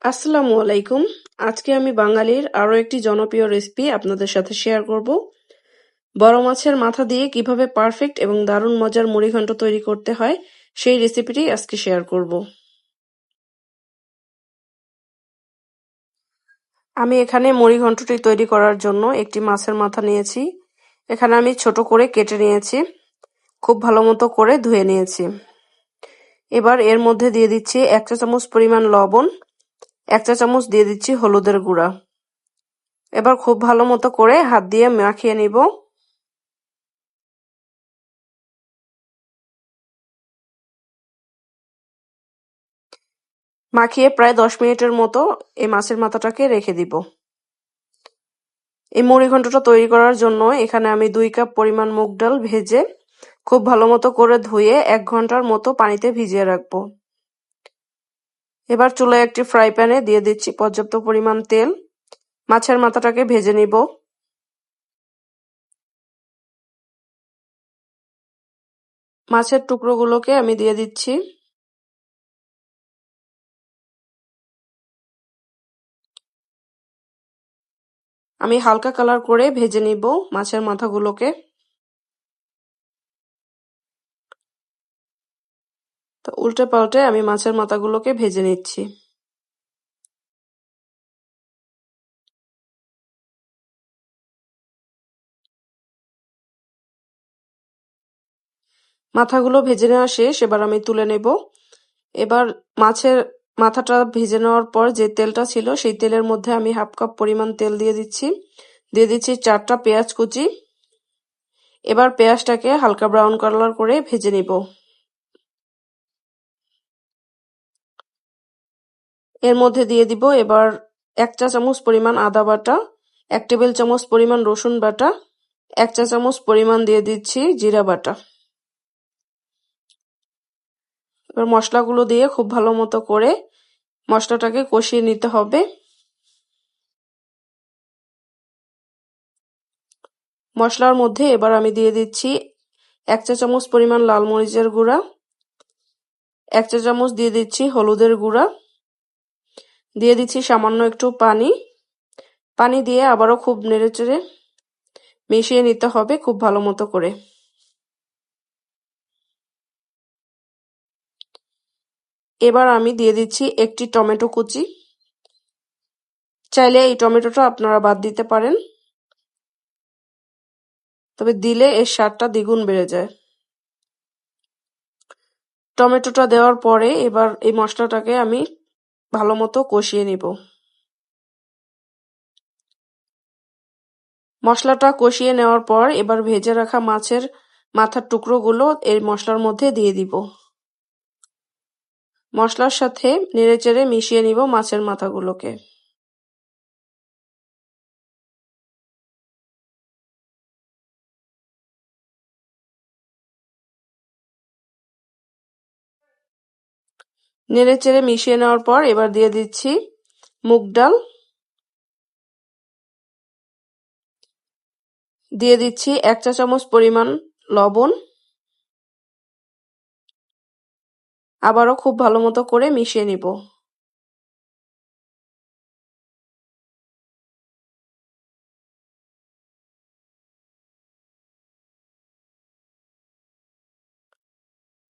আসসালামু আলাইকুম। আজকে আমি বাঙালির আরো একটি জনপ্রিয় রেসিপি আপনাদের সাথে শেয়ার করব। বড় মাছের মাথা দিয়ে কিভাবে পারফেক্ট এবং দারুণ মজার মুড়িঘন্ট তৈরি করতে হয় সেই রেসিপিটি আজকে শেয়ার করব। আমি এখানে মুড়িঘন্টটি তৈরি করার জন্য একটি মাছের মাথা নিয়েছি। এখানে আমি ছোট করে কেটে নিয়েছি, খুব ভালো মতো করে ধুয়ে নিয়েছি। এবার এর মধ্যে দিয়ে দিচ্ছি 1 চা চামচ পরিমাণ লবণ, 1 চা চামচ দিয়ে দিচ্ছি হলুদের গুঁড়া। এবার খুব ভালো মতো করে হাত দিয়ে মাখিয়ে নিব। মাখিয়ে প্রায় 10 মিনিটের মতো এই মাছের মাথাটাকে রেখে দিব। এই মুড়িঘন্টটা তৈরি করার জন্য এখানে আমি 2 কাপ পরিমাণ মুগ ডাল ভেজে খুব ভালো মতো করে ধুয়ে 1 ঘন্টার মতো পানিতে ভিজিয়ে রাখবো। এবার চুলায় একটি ফ্রাই প্যানে দিয়ে দিচ্ছি পর্যাপ্ত পরিমাণ তেল। মাছের মাথাটাকে ভেজে নিব। মাছের টুকরোগুলোকে আমি দিয়ে দিচ্ছি। আমি হালকা কালার করে ভেজে নিব মাছের মাথাগুলোকে। তো উল্টে পাল্টে আমি মাছের মাথাগুলোকে ভেজে নিচ্ছি। মাথাগুলো ভেজে নেওয়া শেষ, এবার আমি তুলে নেব। এবার মাছের মাথাটা ভেজে নেওয়ার পর যে তেলটা ছিল সেই তেলের মধ্যে আমি 1/2 কাপ পরিমাণ তেল দিয়ে দিচ্ছি। দিয়ে দিচ্ছি 4টা পেঁয়াজ কুচি। এবার পেঁয়াজটাকে হালকা ব্রাউন কালার করে ভেজে নিব। এর মধ্যে দিয়ে দিব এবার 1 চা চামচ পরিমাণ আদা বাটা, 1 টেবিল চামচ পরিমাণ রসুন বাটা, 1 চা চামচ পরিমাণ দিয়ে দিচ্ছি জিরা বাটা। এবার মশলাগুলো দিয়ে খুব ভালো মতো করে মশলাটাকে কষিয়ে নিতে হবে। মশলার মধ্যে এবার আমি দিয়ে দিচ্ছি 1 চা চামচ পরিমাণ লাল মরিচের গুঁড়া, 1 চা চামচ দিয়ে দিচ্ছি হলুদের গুঁড়া, দিয়ে দিচ্ছি সামান্য একটু পানি। পানি দিয়ে আবারও খুব নেড়েচেড়ে মিশিয়ে নিতে হবে খুব ভালো মতো করে। এবার আমি দিয়ে দিচ্ছি একটি টমেটো কুচি। চাইলে এই টমেটোটা আপনারা বাদ দিতে পারেন, তবে দিলে এর স্বাদটা দ্বিগুণ বেড়ে যায়। টমেটোটা দেওয়ার পরে এবার এই মশলাটাকে আমি ভালো মতো কষিয়ে নিব। মশলাটা কষিয়ে নেওয়ার পর এবার ভেজে রাখা মাছের মাথার টুকরোগুলো এই মশলার মধ্যে দিয়ে দিব। মশলার সাথে নেড়েচেড়ে মিশিয়ে নিব মাছের মাথাগুলোকে। নেড়েচেড়ে মিশিয়ে নেওয়ার পর এবার দিয়ে দিচ্ছি মুগ ডাল, দিয়ে দিচ্ছি 1 চা চামচ পরিমাণ লবণ। আবারও খুব ভালো মতো করে মিশিয়ে নিব।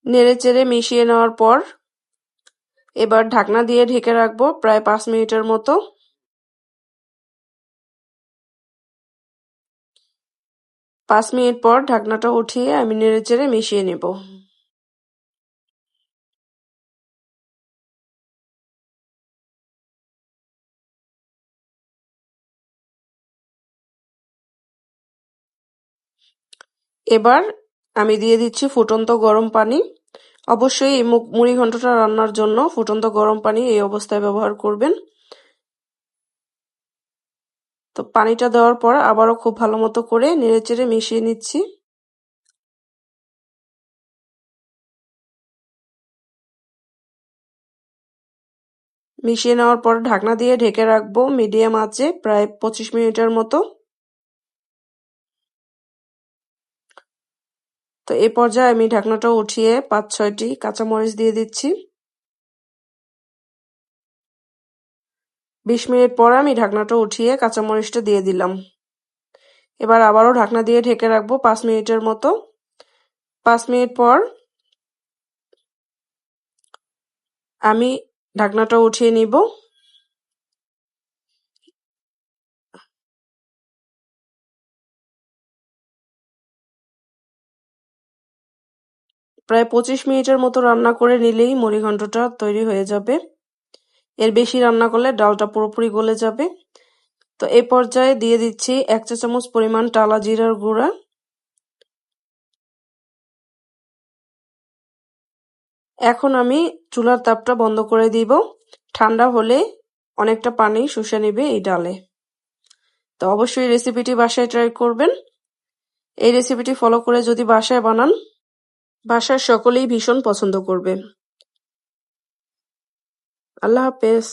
নেড়েচেড়ে মিশিয়ে নেওয়ার পর এবার ঢাকনা দিয়ে ঢেকে রাখবো প্রায় 5 মিনিটের মতো। 5 মিনিট পর ঢাকনাটা উঠিয়ে আমি নেড়েচেড়ে মিশিয়ে নিব। এবার আমি দিয়ে দিচ্ছি ফুটন্ত গরম পানি। অবশ্যই এই মুড়ি ঘন্টটা রান্নার জন্য ফুটন্ত গরম পানি এই অবস্থায় ব্যবহার করবেন। তো পানিটা দেওয়ার পর আবারও খুব ভালো মতো করে নেড়েচেড়ে মিশিয়ে নিচ্ছি। মিশিয়ে নেওয়ার পর ঢাকনা দিয়ে ঢেকে রাখবো মিডিয়াম আঁচে প্রায় 25 মিনিটের মতো। তো এই পর্যায়ে আমি ঢাকনাটা উঠিয়ে 5-6টি কাঁচামরিচ দিয়ে দিচ্ছি। 20 মিনিট পর আমি ঢাকনাটা উঠিয়ে কাঁচামরিচটা দিয়ে দিলাম। এবার আবারও ঢাকনা দিয়ে ঢেকে রাখবো 5 মিনিটের মতো। 5 মিনিট পর আমি ঢাকনাটা উঠিয়ে নিব। প্রায় 25 মিনিটের মতো রান্না করে নিলেই মুড়িঘণ্টটা তৈরি হয়ে যাবে। এর বেশি রান্না করলে ডালটা পুরোপুরি গলে যাবে। তো এই পর্যায়ে দিয়ে দিচ্ছি 1 চা চামচ পরিমাণ টালা জিরার গুঁড়া। এখন আমি চুলার তাপটা বন্ধ করে দিব। ঠান্ডা হলে অনেকটা পানি শুষে নেবে এই ডালে। তো অবশ্যই রেসিপিটি বাসায় ট্রাই করবেন। এই রেসিপিটি ফলো করে যদি বাসায় বানান, বাসার সকলেই ভীষণ পছন্দ করবে। আল্লাহ হাফেজ।